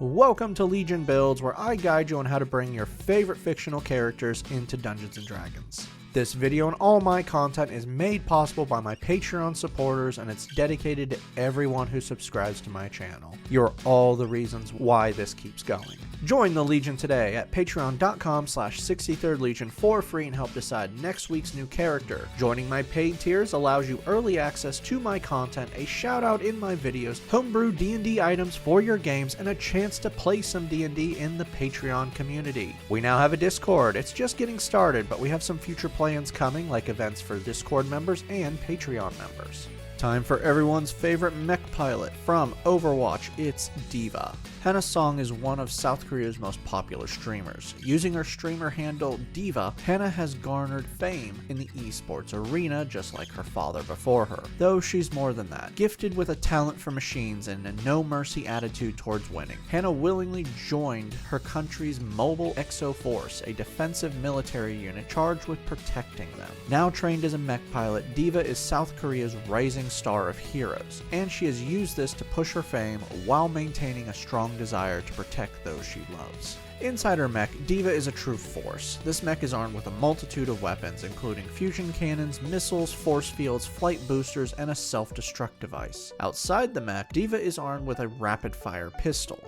Welcome to Legion Builds, where I guide you on how to bring your favorite fictional characters into Dungeons & Dragons. This video and all my content is made possible by my Patreon supporters, and it's dedicated to everyone who subscribes to my channel. You're all the reasons why this keeps going. Join the Legion today at patreon.com/63rdlegion for free and help decide next week's new character. Joining my paid tiers allows you early access to my content, a shout out in my videos, homebrew D&D items for your games, and a chance to play some D&D in the Patreon community. We now have a Discord. It's just getting started, but we have some future plans coming, like events for Discord members and Patreon members. Time for everyone's favorite mech pilot from Overwatch, it's D.Va. Hana Song is one of South Korea's most popular streamers. Using her streamer handle D.Va, Hana has garnered fame in the esports arena just like her father before her, though she's more than that. Gifted with a talent for machines and a no-mercy attitude towards winning, Hana willingly joined her country's mobile exo force, a defensive military unit charged with protecting them. Now trained as a mech pilot, D.Va is South Korea's rising star of heroes, and she has used this to push her fame while maintaining a strong desire to protect those she loves. Inside her mech, D.Va is a true force. This mech is armed with a multitude of weapons, including fusion cannons, missiles, force fields, flight boosters, and a self-destruct device. Outside the mech, D.Va is armed with a rapid-fire pistol.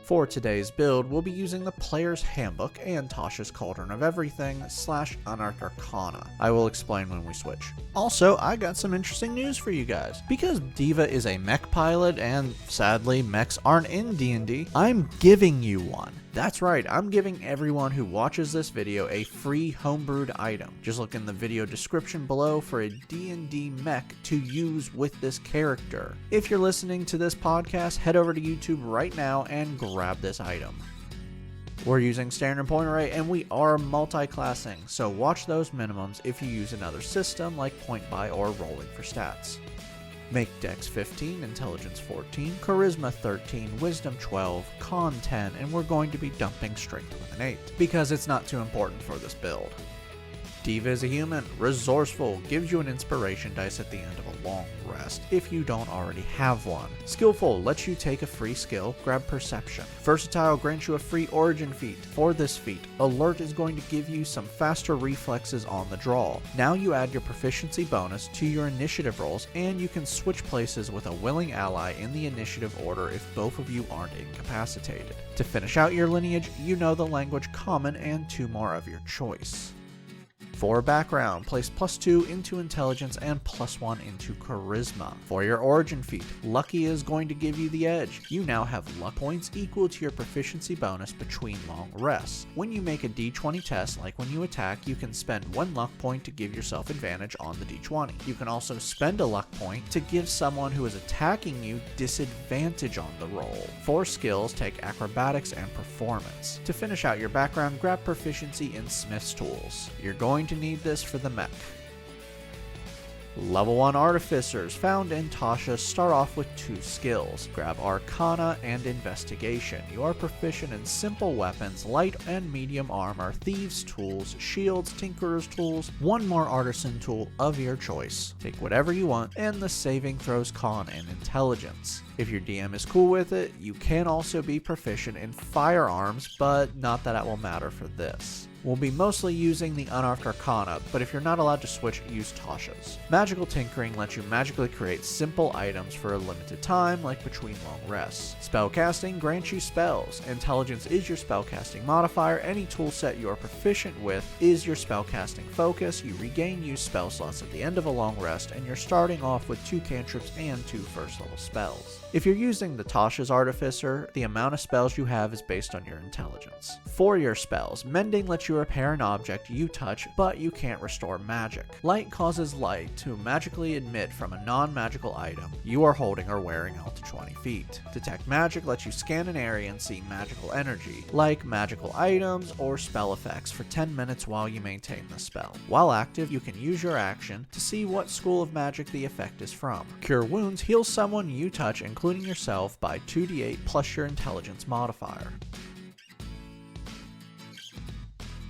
For today's build, we'll be using the Player's Handbook and Tasha's Cauldron of Everything / Unearthed Arcana. I will explain when we switch. Also, I got some interesting news for you guys. Because D.Va is a mech pilot, and sadly, mechs aren't in D&D, I'm giving you one. That's right, I'm giving everyone who watches this video a free homebrewed item. Just look in the video description below for a D&D mech to use with this character. If you're listening to this podcast, head over to YouTube right now and grab this item. We're using standard point array and we are multi-classing, so watch those minimums if you use another system like point buy or rolling for stats. Make Dex 15, Intelligence 14, Charisma 13, Wisdom 12, Con 10, and we're going to be dumping Strength with an 8, because it's not too important for this build. D.Va is a human, resourceful, gives you an inspiration dice at the end of a long rest if you don't already have one. Skillful, lets you take a free skill, grab Perception. Versatile, grants you a free origin feat. For this feat, Alert is going to give you some faster reflexes on the draw. Now you add your proficiency bonus to your initiative rolls, and you can switch places with a willing ally in the initiative order if both of you aren't incapacitated. To finish out your lineage, you know the language Common and 2 more of your choice. For background, place +2 into Intelligence and +1 into Charisma. For your origin feat, Lucky is going to give you the edge. You now have luck points equal to your proficiency bonus between long rests. When you make a d20 test, like when you attack, you can spend 1 luck point to give yourself advantage on the d20. You can also spend a luck point to give someone who is attacking you disadvantage on the roll. For skills, take Acrobatics and Performance. To finish out your background, grab Proficiency in Smith's Tools. You're going to need this for the mech. Level 1 Artificers, found in Tasha, start off with 2 skills. Grab Arcana and Investigation. You are proficient in simple weapons, light and medium armor, thieves' tools, shields, tinkerer's tools, 1 more artisan tool of your choice. Take whatever you want, and the saving throws Con and Intelligence. If your DM is cool with it, you can also be proficient in firearms, but not that it will matter for this. We'll be mostly using the Unearthed Arcana, but if you're not allowed to switch, use Tasha's. Magical Tinkering lets you magically create simple items for a limited time, like between long rests. Spellcasting grants you spells. Intelligence is your spellcasting modifier. Any toolset you are proficient with is your spellcasting focus. You regain used spell slots at the end of a long rest, and you're starting off with 2 cantrips and 2 first level spells. If you're using the Tasha's Artificer, the amount of spells you have is based on your intelligence. For your spells, Mending lets you repair an object you touch, but you can't restore magic. Light causes light to magically emit from a non-magical item you are holding or wearing out to 20 feet. Detect Magic lets you scan an area and see magical energy, like magical items or spell effects, for 10 minutes while you maintain the spell. While active, you can use your action to see what school of magic the effect is from. Cure Wounds heals someone you touch, including yourself, by 2d8 plus your intelligence modifier.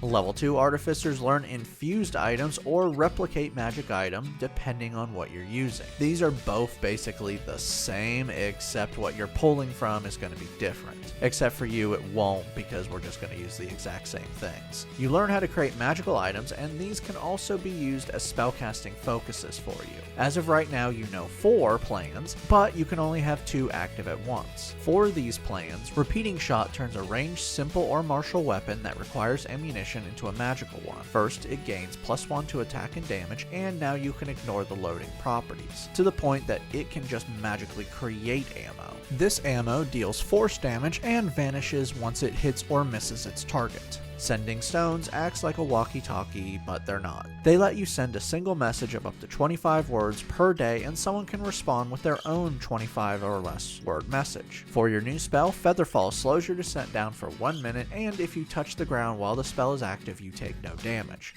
Level 2 Artificers learn infused items or replicate magic item depending on what you're using. These are both basically the same, except what you're pulling from is going to be different. Except for you, it won't, because we're just going to use the exact same things. You learn how to create magical items, and these can also be used as spellcasting focuses for you. As of right now, you know 4 plans, but you can only have 2 active at once. For these plans, Repeating Shot turns a ranged simple or martial weapon that requires ammunition into a magical one. First, it gains +1 to attack and damage, and now you can ignore the loading properties, to the point that it can just magically create ammo. This ammo deals force damage and vanishes once it hits or misses its target. Sending Stones acts like a walkie-talkie, but they're not. They let you send a single message of up to 25 words per day, and someone can respond with their own 25 or less word message. For your new spell, Featherfall slows your descent down for 1 minute, and if you touch the ground while the spell is active, you take no damage.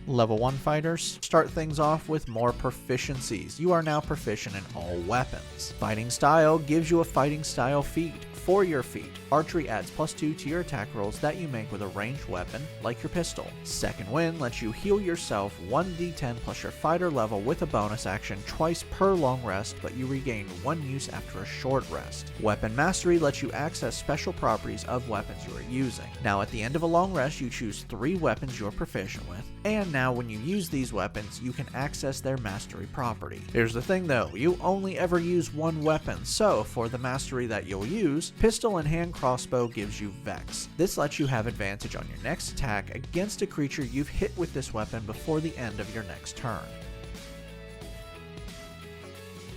Level 1 fighters start things off with more proficiencies. You are now proficient in all weapons. Fighting Style gives you a fighting style feat. For your feat, Archery adds +2 to your attack rolls that you make with a ranged weapon, like your pistol. Second Wind lets you heal yourself 1d10 plus your fighter level with a bonus action twice per long rest, but you regain 1 use after a short rest. Weapon Mastery lets you access special properties of weapons you are using. Now at the end of a long rest, you choose 3 weapons you're proficient with, and now when you use these weapons, you can access their mastery property. Here's the thing though, you only ever use 1 weapon, so for the mastery that you'll use, Pistol and Hand Crossbow gives you Vex. This lets you have advantage on your next attack against a creature you've hit with this weapon before the end of your next turn.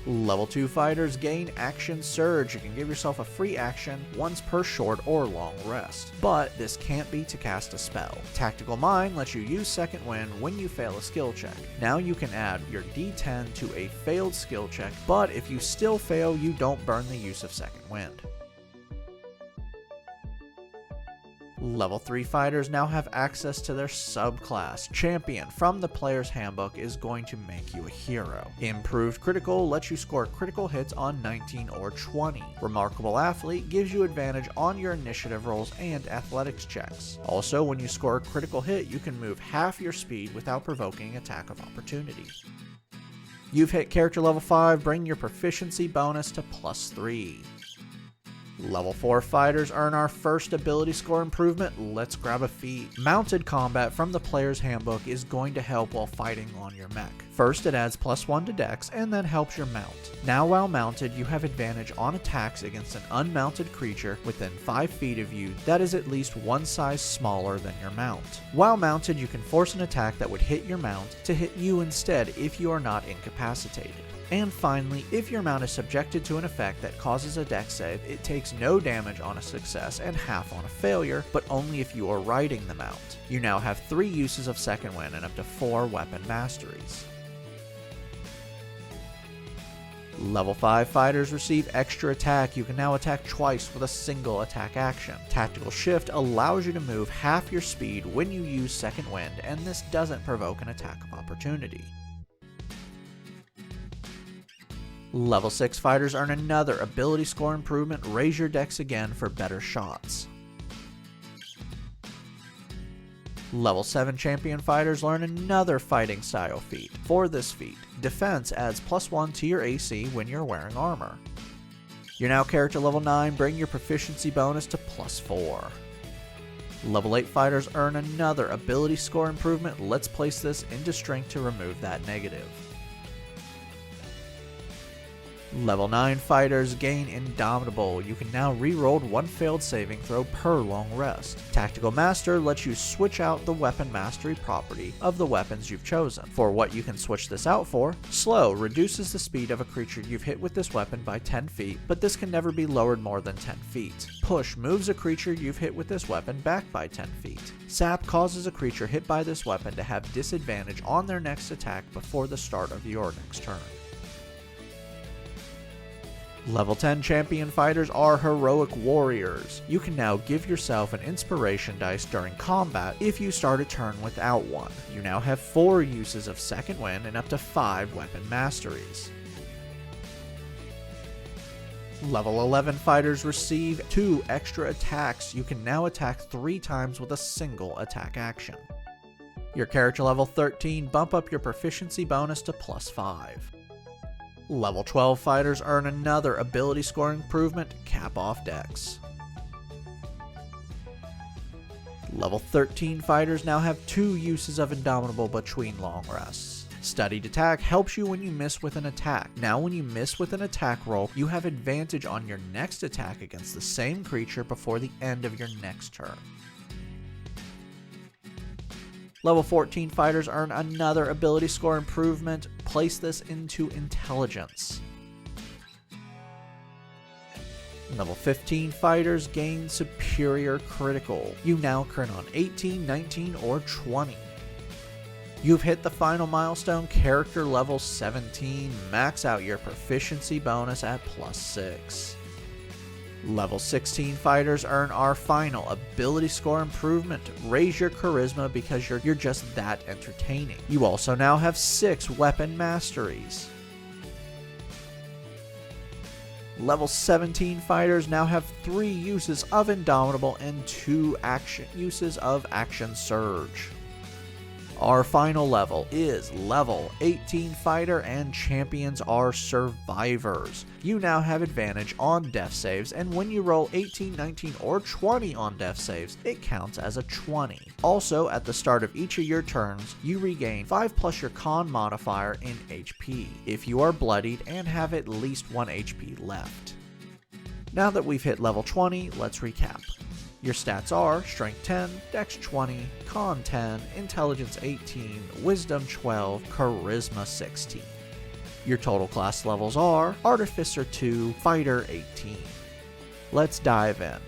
Level 2 fighters gain Action Surge. You can give yourself a free action once per short or long rest, but this can't be to cast a spell. Tactical Mind lets you use Second Wind when you fail a skill check. Now you can add your D10 to a failed skill check, but if you still fail, you don't burn the use of Second Wind. Level 3 fighters now have access to their subclass. Champion from the player's handbook is going to make you a hero. Improved Critical lets you score critical hits on 19 or 20. Remarkable Athlete gives you advantage on your initiative rolls and athletics checks. Also, when you score a critical hit, you can move half your speed without provoking attack of opportunity. You've hit character level 5, bring your proficiency bonus to +3. Level 4 fighters earn our first ability score improvement. Let's grab a feat. Mounted combat from the player's handbook is going to help while fighting on your mech. First, it adds +1 to dex and then helps your mount. Now while mounted, you have advantage on attacks against an unmounted creature within 5 feet of you that is at least 1 size smaller than your mount. While mounted, you can force an attack that would hit your mount to hit you instead if you are not incapacitated. And finally, if your mount is subjected to an effect that causes a dex save, it takes no damage on a success and half on a failure, but only if you are riding the mount. You now have 3 uses of Second Wind and up to 4 weapon masteries. Level 5 fighters receive extra attack. You can now attack twice with a single attack action. Tactical Shift allows you to move half your speed when you use Second Wind, and this doesn't provoke an attack of opportunity. Level 6 fighters earn another ability score improvement. Raise your dex again for better shots. Level 7 champion fighters learn another fighting style feat. For this feat, defense adds +1 to your AC when you're wearing armor. You're now character level 9, bring your proficiency bonus to +4. Level 8 fighters earn another ability score improvement. Let's place this into strength to remove that negative. Level 9 fighters gain Indomitable. You can now re-roll 1 failed saving throw per long rest. Tactical Master lets you switch out the weapon mastery property of the weapons you've chosen. For what you can switch this out for, Slow reduces the speed of a creature you've hit with this weapon by 10 feet, but this can never be lowered more than 10 feet. Push moves a creature you've hit with this weapon back by 10 feet. Sap causes a creature hit by this weapon to have disadvantage on their next attack before the start of your next turn. Level 10 champion fighters are heroic warriors. You can now give yourself an inspiration dice during combat if you start a turn without one. You now have 4 uses of Second Wind and up to 5 weapon masteries. Level 11 fighters receive 2 extra attacks. You can now attack 3 times with a single attack action. Your character level 13 bump up your proficiency bonus to +5. Level 12 fighters earn another ability score improvement, Cap Off Dex. Level 13 fighters now have 2 uses of Indomitable between long rests. Studied Attack helps you when you miss with an attack. Now when you miss with an attack roll, you have advantage on your next attack against the same creature before the end of your next turn. Level 14 fighters earn another ability score improvement. Place this into Intelligence. Level 15 fighters gain Superior Critical. You now crit on 18, 19, or 20. You've hit the final milestone, character level 17. Max out your proficiency bonus at +6. Level 16 fighters earn our final ability score improvement. Raise your charisma because you're just that entertaining. You also now have 6 weapon masteries. Level 17 fighters now have 3 uses of Indomitable and 2 uses of Action Surge. Our final level is level 18 fighter and champions are survivors. You now have advantage on death saves, and when you roll 18, 19, or 20 on death saves, it counts as a 20. Also, at the start of each of your turns, you regain 5 plus your con modifier in HP if you are bloodied and have at least 1 HP left. Now that we've hit level 20, let's recap. Your stats are Strength 10, Dex 20, Con 10, Intelligence 18, Wisdom 12, Charisma 16. Your total class levels are Artificer 2, Fighter 18. Let's dive in.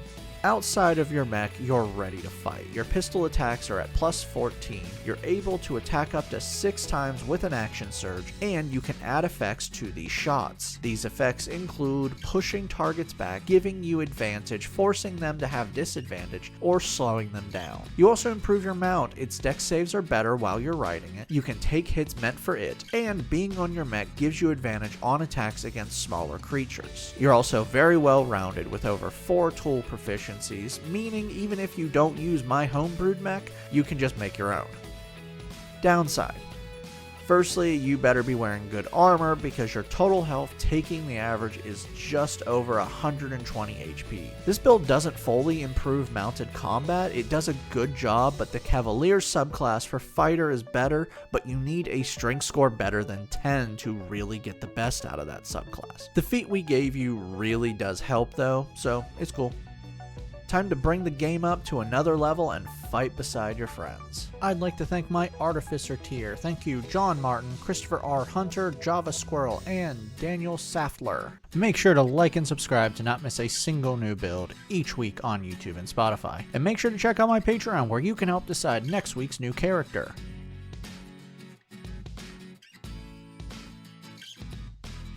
Outside of your mech, you're ready to fight. Your pistol attacks are at +14. You're able to attack up to 6 times with an action surge, and you can add effects to these shots. These effects include pushing targets back, giving you advantage, forcing them to have disadvantage, or slowing them down. You also improve your mount. Its dex saves are better while you're riding it. You can take hits meant for it, and being on your mech gives you advantage on attacks against smaller creatures. You're also very well rounded with over 4 tool proficiencies, meaning even if you don't use my homebrewed mech, you can just make your own. Downside. Firstly, you better be wearing good armor because your total health taking the average is just over 120 HP. This build doesn't fully improve mounted combat, it does a good job, but the Cavalier subclass for fighter is better, but you need a strength score better than 10 to really get the best out of that subclass. The feat we gave you really does help though, so it's cool. Time to bring the game up to another level and fight beside your friends. I'd like to thank my Artificer tier. Thank you John Martin, Christopher R. Hunter, Java Squirrel, and Daniel Saftler. Make sure to like and subscribe to not miss a single new build each week on YouTube and Spotify. And make sure to check out my Patreon where you can help decide next week's new character.